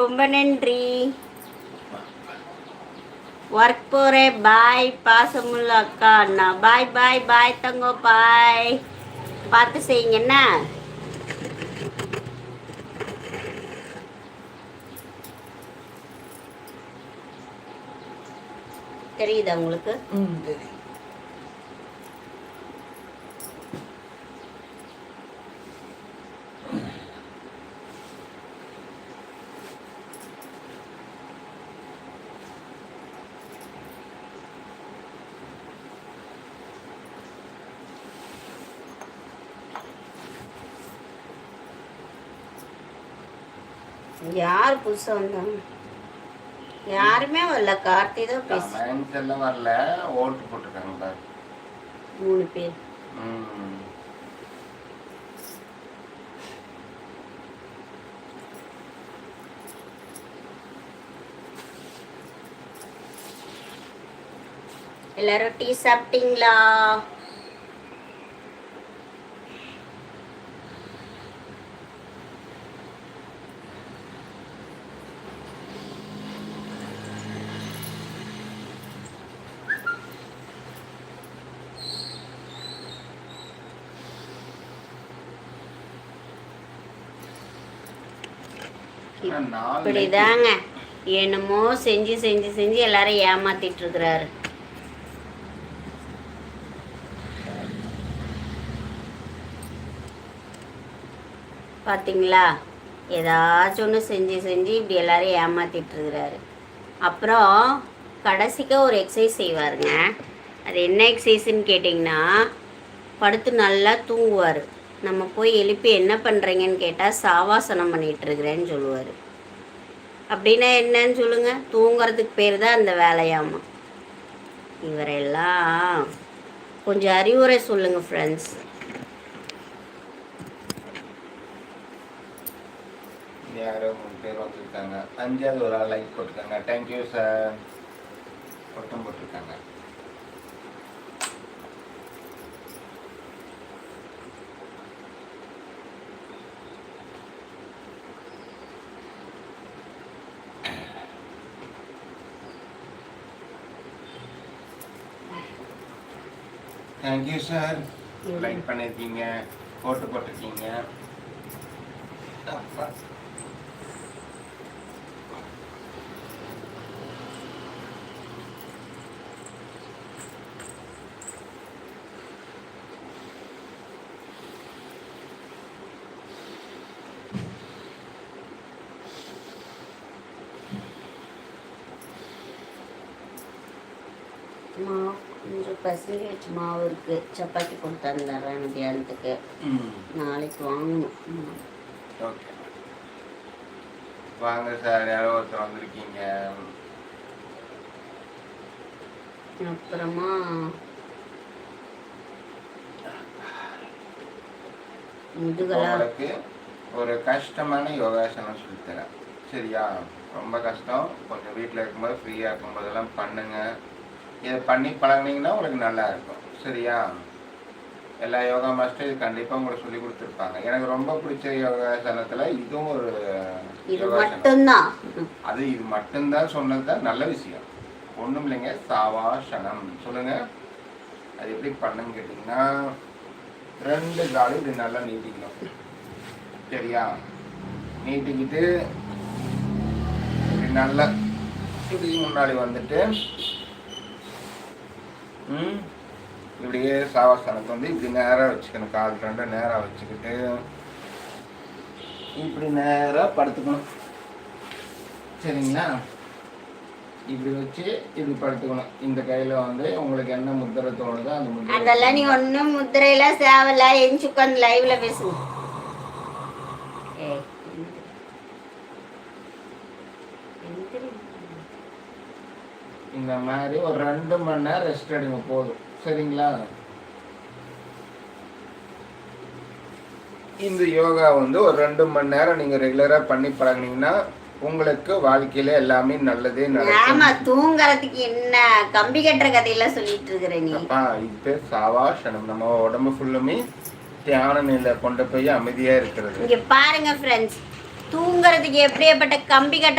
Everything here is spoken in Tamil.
ரொம்ப நன்றி. ஒர்க் போகிறேன். பாய் பாசமுள்ள அக்கா அண்ணா. பாய் பாய் பாய் தங்கோ பாய். பார்த்து செய்யுங்க என்ன. தெரியுதா உங்களுக்கு? தெரியும். யார் புதுசா வந்தாங்க? யாருமே வரல. கார்த்தி தான் எல்லாம் வரல. ஓட்டு போட்டுருக்காங்க பாரு 3 பேர். எல்லாரும் டீ சாப்பிட்டீங்களா? இப்படிதாங்க என்னமோ செஞ்சு செஞ்சு செஞ்சு எல்லாரும் ஏமாத்திட்டு இருக்கிறாரு. பார்த்தீங்களா? ஏதாச்சும் ஒன்று செஞ்சு செஞ்சு இப்படி எல்லாரும் ஏமாத்திட்டு இருக்கிறாரு. அப்புறம் கடைசிக்கு ஒரு எக்ஸசைஸ் செய்வாருங்க. அது என்ன எக்ஸசைஸ்ன்னு கேட்டிங்கன்னா, படுத்து நல்லா தூங்குவார். நம்ம போய் எழுப்பி என்ன பண்ணுறீங்கன்னு கேட்டால் சாவாசனம் பண்ணிகிட்ருக்கிறேன்னு சொல்லுவார். அப்படின்னா என்னன்னு சொல்லுங்கள்? தூங்குறதுக்கு பேர் தான் அந்த வேலையாமா. இவரெல்லாம் கொஞ்சம் அறிவுரை சொல்லுங்கள் ஃப்ரெண்ட்ஸ். யாரோ 3 பேர் வந்துருக்காங்க. 5வது ஒரு ஆள் லைக் போட்டிருக்காங்க. Thank you sir. பட்டம் போட்டிருக்காங்க. Thank you sir. லைக் பண்ணியிருக்கீங்க, போட்டு போட்டிருக்கீங்க. கொஞ்சம் பர்சன்டேஜ் மாவு இருக்கு. சப்பாத்தி கொடுத்து தந்துடுறேன் மத்தியானத்துக்கு. நாளைக்கு வாங்கணும். ஓகே வாங்க சார். யாரோ ஒருத்தர் வந்திருக்கீங்க. அப்புறமா உங்களுக்கு ஒரு கஷ்டமான யோகாசனம் சொல்லித்தரேன். சரியா? ரொம்ப கஷ்டம். கொஞ்சம் வீட்டில் இருக்கும்போது ஃப்ரீயாக இருக்கும்போதெல்லாம் பண்ணுங்க. இதை பண்ணி பழகினீங்கன்னா உங்களுக்கு நல்லா இருக்கும். சரியா? எல்லா யோகா மாஸ்டர் இது கண்டிப்பாக உங்களுக்கு சொல்லி கொடுத்துருப்பாங்க. எனக்கு ரொம்ப பிடிச்ச யோகாசனத்தில் இதுவும் ஒரு மட்டும்தான். அது இது மட்டும்தான் சொன்னது தான் நல்ல விஷயம். ஒன்றும் இல்லைங்க. சாவாசனம் சொல்லுங்க. அது எப்படி பண்ணுன்னு கேட்டிங்கன்னா, 2 காலும் இப்படி நல்லா நீட்டிக்கணும். சரியா? நீட்டிக்கிட்டு இப்படி நல்லா இப்படி முன்னாடி வந்துட்டு இப்படியே சாவாசனத்தை வந்து இப்படி நேராக வச்சுக்கணும். கால் 2 நேராக வச்சுக்கிட்டு இப்படி நேராக படுத்துக்கணும். சரிங்களா? இப்படி வச்சு இப்படி படுத்துக்கணும். இந்த கையில் வந்து உங்களுக்கு என்ன முத்திரை தோணுதோ அந்த முத்திரை. அதெல்லாம் நீ ஒன்றும் முத்திரையெல்லாம் தேவையில்ல. எஞ்சி உட்காந்து லைவ்ல பேசுங்க. இந்த மாதிரி ஒரு 2 மணி நேரம் ரெஸ்ட் எடுங்க போதும். சரிங்களா? இந்த யோகா வந்து ஒரு 2 மணி நேரம் நீங்க ரெகுலரா பண்ணி பழகினீங்கன்னா உங்களுக்கு வாழ்க்கையில எல்லாமே நல்லதே நடக்கும். ஆமா, தூங்கறதுக்கு என்ன கம்பி கட்டுற கதையெல்லாம் சொல்லிட்டு இருக்கிற நீ. அப்பா இது சாவாசனம். நம்ம உடம்பு ஃபுல்லுமே தியான நிலை கொண்டு போய் அமைதியா இருக்கிறது. இங்க பாருங்க ஃப்ரெண்ட்ஸ், தூங்குறதுக்கு எப்படியாப்பட்ட கம்பி கட்ட